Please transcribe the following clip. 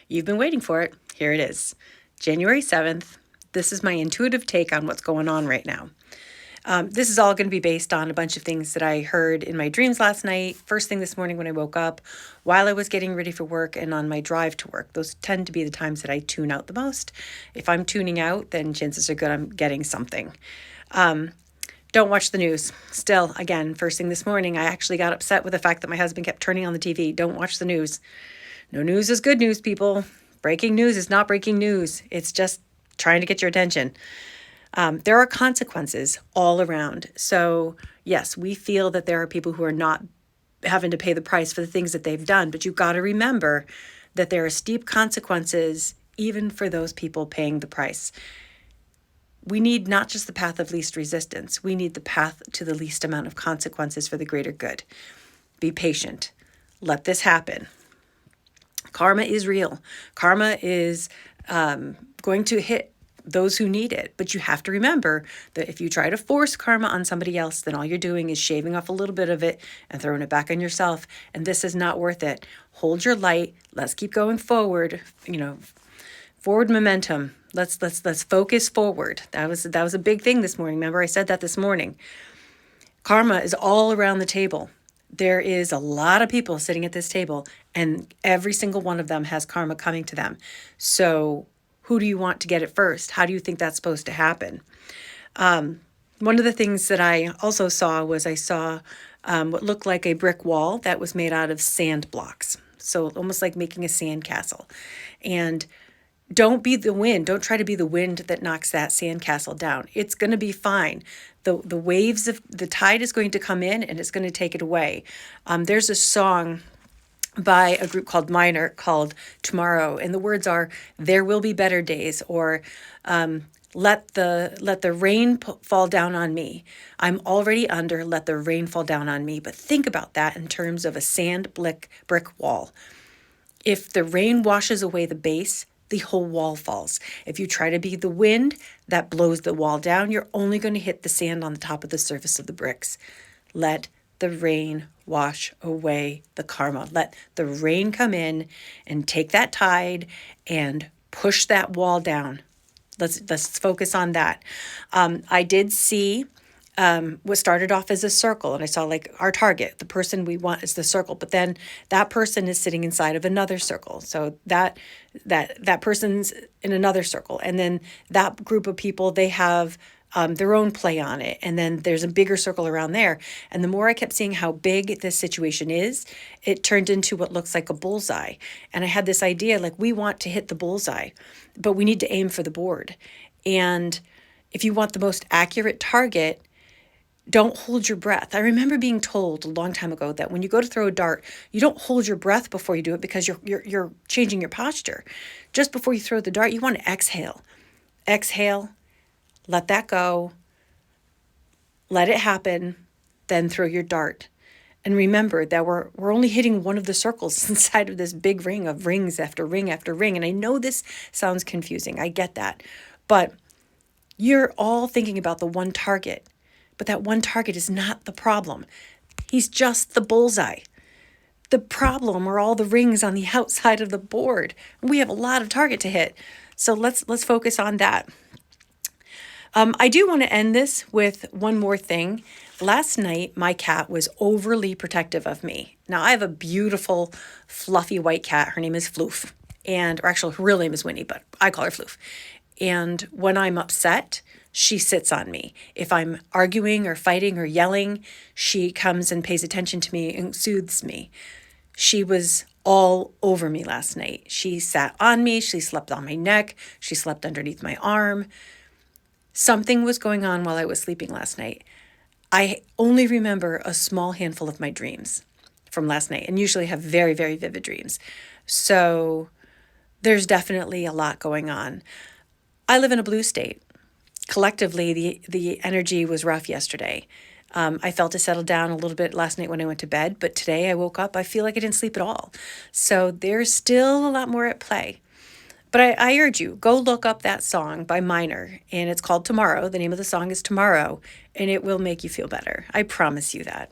You've been waiting for it. Here it is. January 7th. This is my intuitive take on what's going on right now. This is all going to be based on a bunch of things that I heard in my dreams last night, first thing this morning when I woke up, while I was getting ready for work, and on my drive to work. Those tend to be the times that I tune out the most. If I'm tuning out, then chances are good I'm getting something. Don't watch the news. Still, again, first thing this morning, I actually got upset with the fact that my husband kept turning on the TV. Don't watch the news. No news is good news, people. Breaking news is not breaking news. It's just trying to get your attention. There are consequences all around. So, yes, we feel that there are people who are not having to pay the price for the things that they've done, but you've got to remember that there are steep consequences even for those people paying the price. We need not just the path of least resistance. We need the path to the least amount of consequences for the greater good. Be patient. Let this happen. Karma is real. Karma is going to hit those who need it. But you have to remember that if you try to force karma on somebody else, then all you're doing is shaving off a little bit of it and throwing it back on yourself. And this is not worth it. Hold your light. Let's keep going forward. Forward momentum. Let's focus forward. That was a big thing this morning. Remember, I said that this morning. Karma is all around the table. There is a lot of people sitting at this table, and every single one of them has karma coming to them. So who do you want to get it first? How do you think that's supposed to happen? One of the things that I also saw was what looked like a brick wall that was made out of sand blocks. So almost like making a sand castle. And don't be the wind. Don't try to be the wind that knocks that sandcastle down. It's going to be fine. The waves of the tide is going to come in and it's going to take it away. There's a song by a group called Minor called Tomorrow, and the words are, "There will be better days," or let the rain fall down on me. I'm already under, let the rain fall down on me. But think about that in terms of a sand brick wall. If the rain washes away the base, the whole wall falls. If you try to be the wind that blows the wall down, you're only going to hit the sand on the top of the surface of the bricks. Let the rain wash away the karma. Let the rain come in and take that tide and push that wall down. Let's focus on that. I did see what started off as a circle, and I saw like our target, the person we want is the circle, but then that person is sitting inside of another circle. So that person's in another circle, and then that group of people, they have their own play on it, and then there's a bigger circle around there. And the more I kept seeing how big this situation is, it turned into what looks like a bullseye. And I had this idea, like, we want to hit the bullseye, but we need to aim for the board. And if you want the most accurate target, don't hold your breath. I remember being told a long time ago that when you go to throw a dart, you don't hold your breath before you do it because you're changing your posture. Just before you throw the dart, you want to exhale. Exhale, let that go, let it happen, then throw your dart. And remember that we're only hitting one of the circles inside of this big ring of rings after ring after ring. And I know this sounds confusing. I get that. But you're all thinking about the one target. But that one target is not the problem. He's just the bullseye. The problem are all the rings on the outside of the board. We have a lot of target to hit. So let's focus on that. I do want to end this with one more thing. Last night, my cat was overly protective of me. Now, I have a beautiful, fluffy white cat. Her name is Floof. Or actually, her real name is Winnie, but I call her Floof. And when I'm upset, she sits on me. If I'm arguing or fighting or yelling, she comes and pays attention to me and soothes me. She was all over me last night. She sat on me. She slept on my neck. She slept underneath my arm. Something was going on while I was sleeping last night. I only remember a small handful of my dreams from last night, and usually have very, very vivid dreams. So there's definitely a lot going on. I live in a blue state. Collectively, the energy was rough yesterday. I felt it settle down a little bit last night when I went to bed, but today I woke up, I feel like I didn't sleep at all. So there's still a lot more at play. But I urge you, go look up that song by Minor, and it's called Tomorrow. The name of the song is Tomorrow, and it will make you feel better. I promise you that.